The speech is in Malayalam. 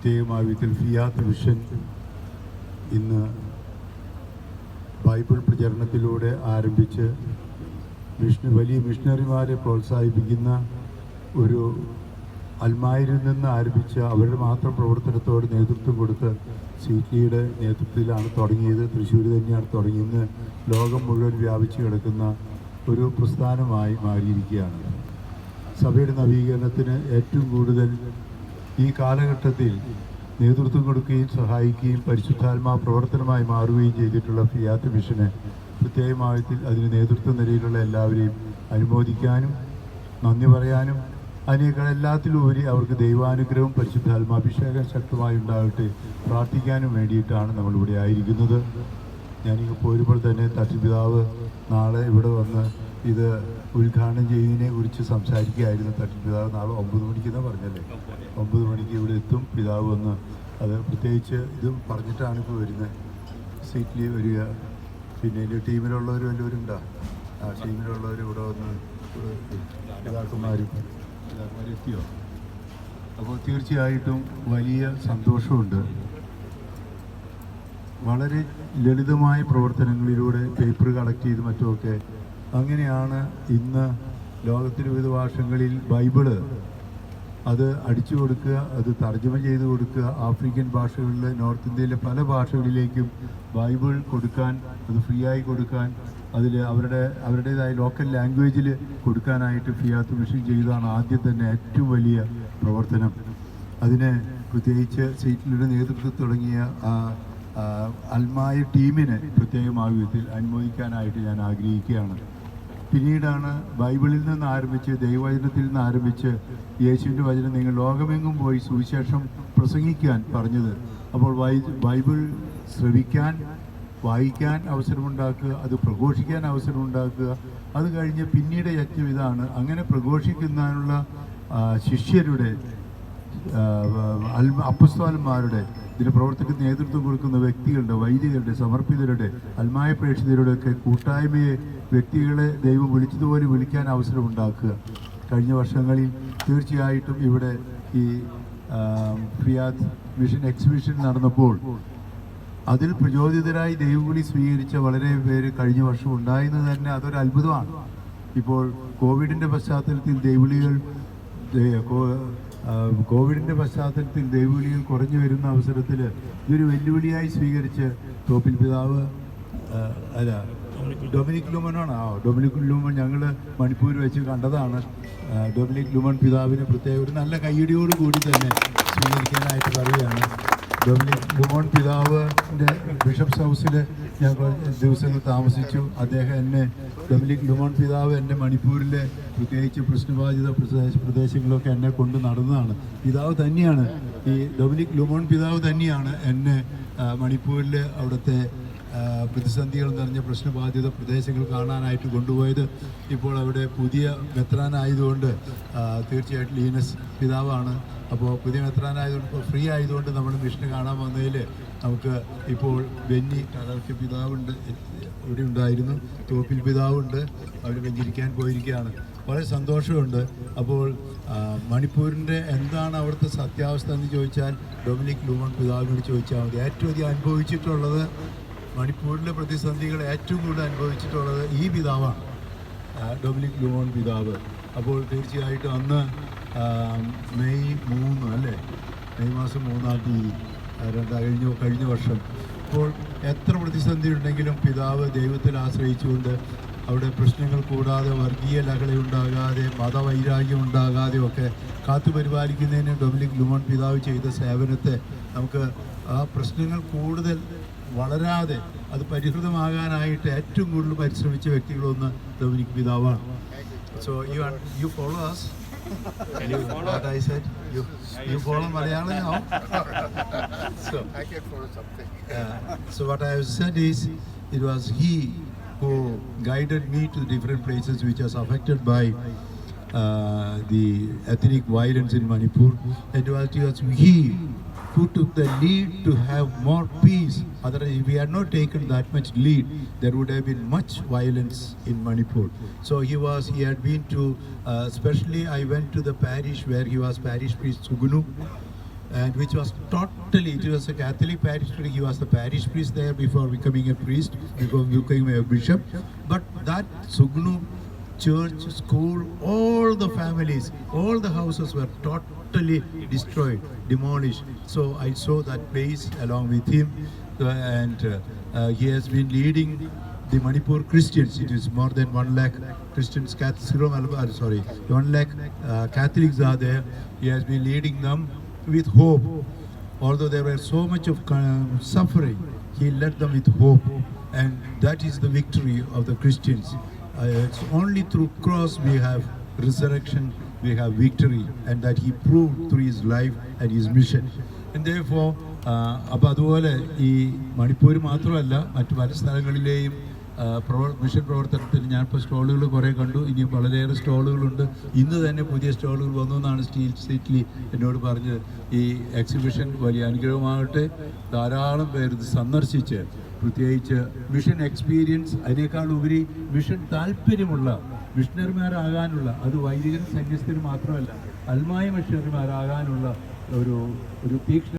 പ്രത്യേകമായ വിധത്തിൽ ഫിയാത്ത് മിഷൻ ഇന്ന് ബൈബിൾ പ്രചരണത്തിലൂടെ ആരംഭിച്ച് വലിയ മിഷണറിമാരെ പ്രോത്സാഹിപ്പിക്കുന്ന ഒരു അൽമായിൽ നിന്ന് ആരംഭിച്ച അവരുടെ മാത്രം പ്രവർത്തനത്തോട് നേതൃത്വം കൊടുത്ത് സീറ്റിയുടെ നേതൃത്വത്തിലാണ് തുടങ്ങിയത്. തൃശ്ശൂർ തന്നെയാണ് തുടങ്ങിയത്. ലോകം മുഴുവൻ വ്യാപിച്ചു കിടക്കുന്ന ഒരു പ്രസ്ഥാനമായി മാറിയിരിക്കുകയാണ്. സഭയുടെ നവീകരണത്തിന് ഏറ്റവും കൂടുതൽ ഈ കാലഘട്ടത്തിൽ നേതൃത്വം കൊടുക്കുകയും സഹായിക്കുകയും പരിശുദ്ധാത്മാ പ്രവർത്തനമായി മാറുകയും ചെയ്തിട്ടുള്ള ഫിയാത്ത് മിഷന് പ്രത്യേകമായത്തിൽ അതിന് നേതൃത്വ നിലയിലുള്ള എല്ലാവരെയും അനുമോദിക്കാനും നന്ദി പറയാനും അതിനേക്കാൾ എല്ലാത്തിലുപരി അവർക്ക് ദൈവാനുഗ്രഹവും പരിശുദ്ധാത്മാഭിഷേകം ശക്തമായി ഉണ്ടാകട്ടെ പ്രാർത്ഥിക്കാനും വേണ്ടിയിട്ടാണ് നമ്മളിവിടെ ആയിരിക്കുന്നത്. ഞാനിങ്ങ് പോരുമ്പോൾ തന്നെ തട്ടിപ്പിതാവ് നാളെ ഇവിടെ വന്ന് ഇത് ഉദ്ഘാടനം ചെയ്യുന്നതിനെ കുറിച്ച് സംസാരിക്കുകയായിരുന്നു. തട്ടിപ്പിതാവ് നാളെ 9 മണിക്കെന്ന് പറഞ്ഞല്ലേ, 9 മണിക്ക് ഇവിടെ എത്തും പിതാവ് വന്ന്. അത് പ്രത്യേകിച്ച് ഇത് പറഞ്ഞിട്ടാണ് ഇപ്പോൾ വരുന്നത്. സീറ്റിൽ വരിക. പിന്നെ എൻ്റെ ടീമിലുള്ളവർ വല്ലവരുണ്ടോ? ആ ടീമിലുള്ളവർ ഇവിടെ വന്ന് പിതാക്കന്മാരും എത്തിയോ? അപ്പോൾ തീർച്ചയായിട്ടും വലിയ സന്തോഷമുണ്ട്. വളരെ ലളിതമായ പ്രവർത്തനങ്ങളിലൂടെ പേപ്പർ കളക്ട് ചെയ്ത് മറ്റുമൊക്കെ അങ്ങനെയാണ് ഇന്ന് ലോകത്തിലെ വിവിധ ഭാഷകളിൽ ബൈബിള് അത് അടിച്ചു കൊടുക്കുക, അത് തർജ്ജമ ചെയ്ത് കൊടുക്കുക. ആഫ്രിക്കൻ ഭാഷകളിൽ, നോർത്ത് ഇന്ത്യയിലെ പല ഭാഷകളിലേക്കും ബൈബിൾ കൊടുക്കാൻ, അത് ഫ്രീ ആയി കൊടുക്കാൻ, അതിൽ അവരുടേതായ ലോക്കൽ ലാംഗ്വേജിൽ കൊടുക്കാനായിട്ട് ഫിയാത്ത് മിഷൻ ചെയ്തതാണ് ആദ്യം തന്നെ ഏറ്റവും വലിയ പ്രവർത്തനം. അതിന് പ്രത്യേകിച്ച് സീറ്റിലൂടെ നേതൃത്വം തുടങ്ങിയ അൽമായ ടീമിനെ പ്രത്യേകമായ വിധത്തിൽ അനുമോദിക്കാനായിട്ട് ഞാൻ ആഗ്രഹിക്കുകയാണ്. പിന്നീടാണ് ബൈബിളിൽ നിന്ന് ആരംഭിച്ച്, ദൈവവചനത്തിൽ നിന്ന് ആരംഭിച്ച് യേശുവിൻ്റെ വചനം നിങ്ങൾ ലോകമെങ്ങും പോയി സുവിശേഷം പ്രസംഗിക്കാൻ പറഞ്ഞത്. അപ്പോൾ ബൈബിൾ ശ്രവിക്കാൻ, വായിക്കാൻ അവസരമുണ്ടാക്കുക, അത് പ്രഘോഷിക്കാൻ അവസരമുണ്ടാക്കുക. അത് കഴിഞ്ഞ് പിന്നീട് യജ്ഞം ഇതാണ്. അങ്ങനെ പ്രഘോഷിക്കുന്നതിനുള്ള ശിഷ്യരുടെ, അപ്പസ്തോലന്മാരുടെ, ഇതിന് പ്രവർത്തിക്കുന്ന നേതൃത്വം കൊടുക്കുന്ന വ്യക്തികളുടെ, വൈദികരുടെ, സമർപ്പിതരുടെ, അൽമായ പ്രേക്ഷിതരുടെ ഒക്കെ കൂട്ടായ്മയെ, വ്യക്തികളെ ദൈവം വിളിച്ചതുപോലെ വിളിക്കാൻ അവസരമുണ്ടാക്കുക. കഴിഞ്ഞ വർഷങ്ങളിൽ തീർച്ചയായിട്ടും ഇവിടെ ഈ ഫിയാത്ത് മിഷൻ എക്സിബിഷൻ നടന്നപ്പോൾ അതിൽ പ്രചോദിതരായി ദൈവവിളി സ്വീകരിച്ച വളരെ പേര് കഴിഞ്ഞ വർഷം ഉണ്ടായെന്ന് തന്നെ അതൊരു അത്ഭുതമാണ്. ഇപ്പോൾ കോവിഡിൻ്റെ പശ്ചാത്തലത്തിൽ ദൈവവിളികൾ കുറഞ്ഞു വരുന്ന അവസരത്തിൽ ഇതൊരു വെല്ലുവിളിയായി സ്വീകരിച്ച് തോപ്പിൽ പിതാവ് ഡൊമിനിക് ലൂമനാണ്. ഡൊമിനിക് ലൂമൻ ഞങ്ങൾ മണിപ്പൂർ വെച്ച് കണ്ടതാണ്. ഡൊമിനിക് ലൂമൻ പിതാവിന് പ്രത്യേക ഒരു നല്ല കയ്യടിയോട് കൂടി തന്നെ സ്വീകരിക്കാനായിട്ട് പറയുകയാണ്. ഡൊമിനിക് ലൂമൻ പിതാവിൻ്റെ ബിഷപ്സ് ഹൗസിൽ ഞാൻ ദിവസങ്ങൾ താമസിച്ചു. ഡൊമിനിക് ലൂമൻ പിതാവ് എന്നെ മണിപ്പൂരിലെ പ്രത്യേകിച്ച് പ്രശ്നബാധിത പ്രദേശങ്ങളൊക്കെ എന്നെ കൊണ്ട് നടന്നതാണ്. പിതാവ് തന്നെയാണ്, ഈ ഡൊമിനിക് ലൂമൻ പിതാവ് തന്നെയാണ് എന്നെ മണിപ്പൂരിലെ അവിടുത്തെ പ്രതിസന്ധികൾ നിറഞ്ഞ പ്രശ്നബാധിത പ്രദേശങ്ങൾ കാണാനായിട്ട് കൊണ്ടുപോയത്. ഇപ്പോൾ അവിടെ പുതിയ മെത്രാനായതുകൊണ്ട് തീർച്ചയായിട്ടും ലീനസ് പിതാവാണ്. അപ്പോൾ പുതിയ മെത്രാനായതുകൊണ്ട് ഇപ്പോൾ ഫ്രീ ആയതുകൊണ്ട് നമ്മൾ മിഷന് കാണാൻ വന്നതിൽ നമുക്ക് ഇപ്പോൾ ബെന്നി കടൽക്ക് പിതാവുണ്ട്, ഇവിടെ ഉണ്ടായിരുന്നു. തോപ്പിൽ പിതാവുണ്ട്, അവർ വെഞ്ചിരിക്കാൻ പോയിരിക്കുകയാണ്. വളരെ സന്തോഷമുണ്ട്. അപ്പോൾ മണിപ്പൂരിൻ്റെ എന്താണ് അവിടുത്തെ സത്യാവസ്ഥ എന്ന് ചോദിച്ചാൽ ഡൊമിനിക് ലൂമൻ പിതാവിനോട് ചോദിച്ചാൽ മതി. ഏറ്റവും അധികം അനുഭവിച്ചിട്ടുള്ളത്, മണിപ്പൂരിലെ പ്രതിസന്ധികൾ ഏറ്റവും കൂടുതൽ അനുഭവിച്ചിട്ടുള്ളത് ഈ പിതാവാണ്, ഡൊമിനിക് ലൂമൻ പിതാവ്. അപ്പോൾ തീർച്ചയായിട്ടും അന്ന് മെയ് 3 അല്ലേ, മെയ് മാസം 3-ാം തീയതി കഴിഞ്ഞ വർഷം. അപ്പോൾ എത്ര പ്രതിസന്ധി ഉണ്ടെങ്കിലും പിതാവ് ദൈവത്തിൽ ആശ്രയിച്ചുകൊണ്ട് അവിടെ പ്രശ്നങ്ങൾ കൂടാതെ, വർഗീയ ലഹളയുണ്ടാകാതെ, മതവൈരാഗ്യം ഉണ്ടാകാതെ ഒക്കെ കാത്തുപരിപാലിക്കുന്നതിന് ഡൊമിനിക് ലൂമൻ പിതാവ് ചെയ്ത സേവനത്തെ നമുക്ക് ആ പ്രശ്നങ്ങൾ കൂടുതൽ വളരാതെ അത് പരിഹൃതമാകാനായിട്ട് ഏറ്റവും കൂടുതൽ പരിശ്രമിച്ച വ്യക്തികളൊന്ന് ഡൊമിനിക് പിതാവാണ്. So you follow us? Can you follow what I said? You follow Malayalam now? So I can follow something. So what I have said is, it was he who guided me to different places which was affected by the ethnic violence in Manipur. It was he who took the lead to have more peace. Otherwise, if we had not taken that much lead, there would have been much violence in Manipur. So he had been to, especially I went to the parish where he was parish priest Sugunu. and which was totally, it was a Catholic parish. He was the parish priest there before becoming a priest, before becoming a bishop. But that Sugnu church, school, all the families, all the houses were totally destroyed, demolished. So I saw that place along with him, and he has been leading the Manipur Christians. It is more than 1 lakh Christians, 1 lakh Catholics are there. He has been leading them with hope. Although there were so much of suffering, he led them with hope, and that is the victory of the Christians. It's only through cross we have resurrection, we have victory, and that he proved through his life and his mission. And therefore, അപ്പോൾ അതുപോലെ ഈ മണിപ്പൂർ മാത്രമല്ല മറ്റു പല സ്ഥലങ്ങളിലെയും മിഷൻ പ്രവർത്തനത്തിൽ ഞാനിപ്പോൾ സ്റ്റോളുകൾ കുറേ കണ്ടു. ഇനിയും വളരെയേറെ സ്റ്റോളുകളുണ്ട്. ഇന്ന് തന്നെ പുതിയ സ്റ്റോളുകൾ വന്നു എന്നാണ് സ്റ്റീൽ സിറ്റി എന്നോട് പറഞ്ഞത്. ഈ എക്സിബിഷൻ വലിയ അനുഗ്രഹമാകട്ടെ. ധാരാളം പേർ ഇത് സന്ദർശിച്ച്, പ്രത്യേകിച്ച് മിഷൻ എക്സ്പീരിയൻസ്, അതിനേക്കാൾ ഉപരി മിഷൻ താല്പര്യമുള്ള മിഷണറിമാരാകാനുള്ള, അത് വൈദികരും സന്യസ്തരും മാത്രമല്ല, അൽമായ മിഷണറിമാരാകാനുള്ള ഒരു തീക്ഷ്ണ